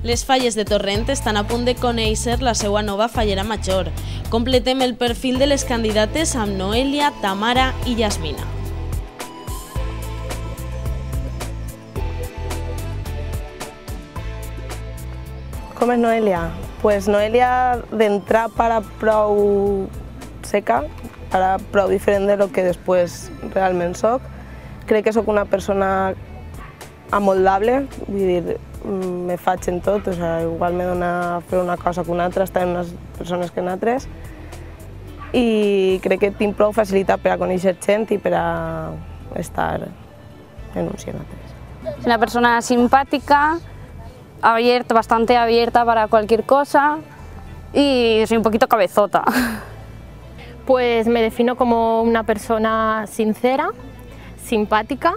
Les Falles de Torrent estan a punt de conèixer la seva nova fallera major. Completem el perfil de les candidates amb Noelia, Tamara i Yasmina. Com és Noelia? Pues Noelia d'entrar para prou seca, para prou diferent de lo que després realment soc. Crec que soc una persona amoldable, vull dir, me faig en tot, o sea, igual me dona fer una cosa que una altra, estar en unes persones que en altres, i crec que tinc prou facilitat per a conèixer gent i per a estar en un sí en altres. Una persona simpática, abierta, bastante abierta para cualquier cosa y soy un poquito cabezota. Pues me defino como una persona sincera, simpática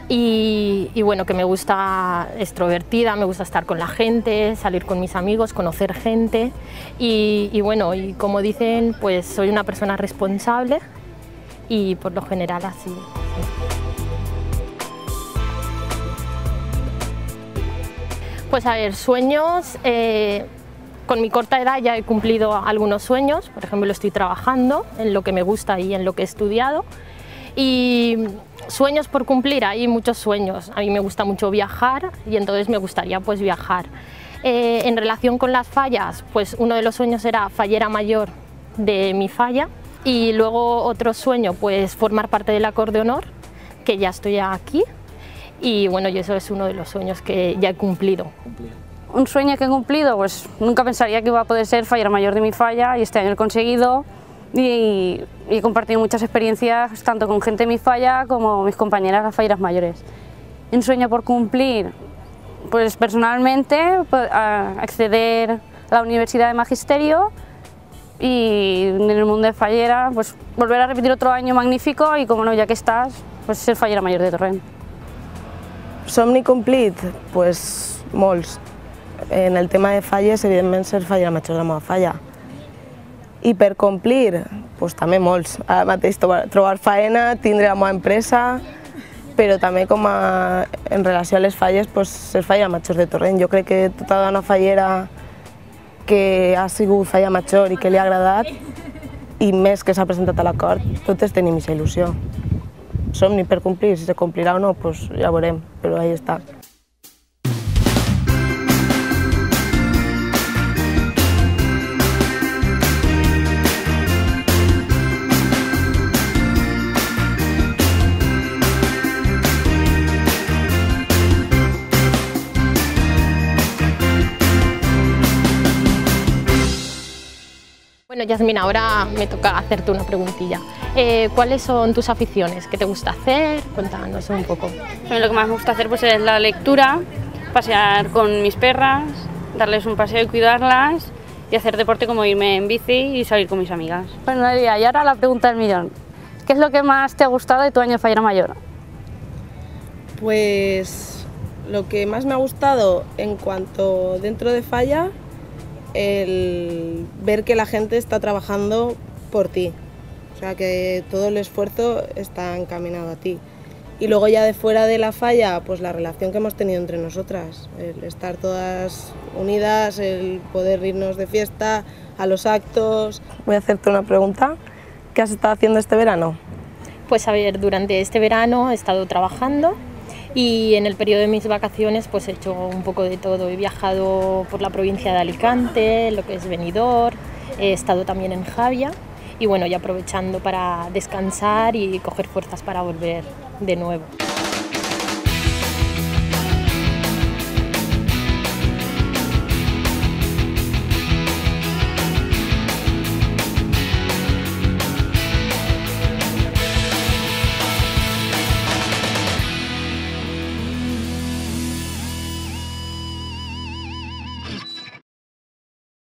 y bueno, que me gusta extrovertida, me gusta estar con la gente, salir con mis amigos, conocer gente y bueno, y como dicen, pues soy una persona responsable y por lo general así. Pues a ver, sueños, con mi corta edad ya he cumplido algunos sueños, por ejemplo estoy trabajando en lo que me gusta y en lo que he estudiado. Y sueños por cumplir, hay muchos sueños. A mí me gusta mucho viajar y entonces me gustaría pues viajar. En relación con las fallas, pues uno de los sueños era fallera mayor de mi falla y luego otro sueño pues formar parte del Acorde de Honor, que ya estoy aquí y bueno, y eso es uno de los sueños que ya he cumplido. Un sueño que he cumplido, pues nunca pensaría que iba a poder ser fallera mayor de mi falla y este año lo he conseguido. Y he compartido muchas experiencias tanto con gente de mi falla como mis compañeras las falleras mayores. Un sueño por cumplir, pues personalmente acceder a la Universidad de Magisterio y en el mundo de fallera pues volver a repetir otro año magnífico y como no, ya que estás, pues ser fallera mayor de Torrent. Somni complit? Pues molts. En el tema de falles, evidentment ser fallera major de la meva falla. I per complir, doncs també molts. Ara mateix trobar faena, tindre la meva empresa, però també com en relació a les falles, ser fallera major de Torrent. Jo crec que tota dona fallera que ha sigut fallera major i que li ha agradat, i més que s'ha presentat a l'acord, totes tenim aquesta il·lusió. Somni per complir, si se complirà o no, ja veurem, però ahí està. Bueno, Yasmina, ahora me toca hacerte una preguntilla. ¿Cuáles son tus aficiones? ¿Qué te gusta hacer? Cuéntanos un poco. A mí lo que más me gusta hacer pues, es la lectura, pasear con mis perras, darles un paseo y cuidarlas y hacer deporte como irme en bici y salir con mis amigas. Bueno, Noelia, y ahora la pregunta del millón. ¿Qué es lo que más te ha gustado de tu año de fallera mayor? Pues lo que más me ha gustado en cuanto dentro de falla, el ver que la gente está trabajando por ti, o sea que todo el esfuerzo está encaminado a ti. Y luego ya de fuera de la falla, pues la relación que hemos tenido entre nosotras, el estar todas unidas, el poder irnos de fiesta, a los actos. Voy a hacerte una pregunta. ¿Qué has estado haciendo este verano? Pues a ver, durante este verano he estado trabajando y en el periodo de mis vacaciones pues he hecho un poco de todo. He viajado por la provincia de Alicante, lo que es Benidorm, he estado también en Javia y bueno, y aprovechando para descansar y coger fuerzas para volver de nuevo.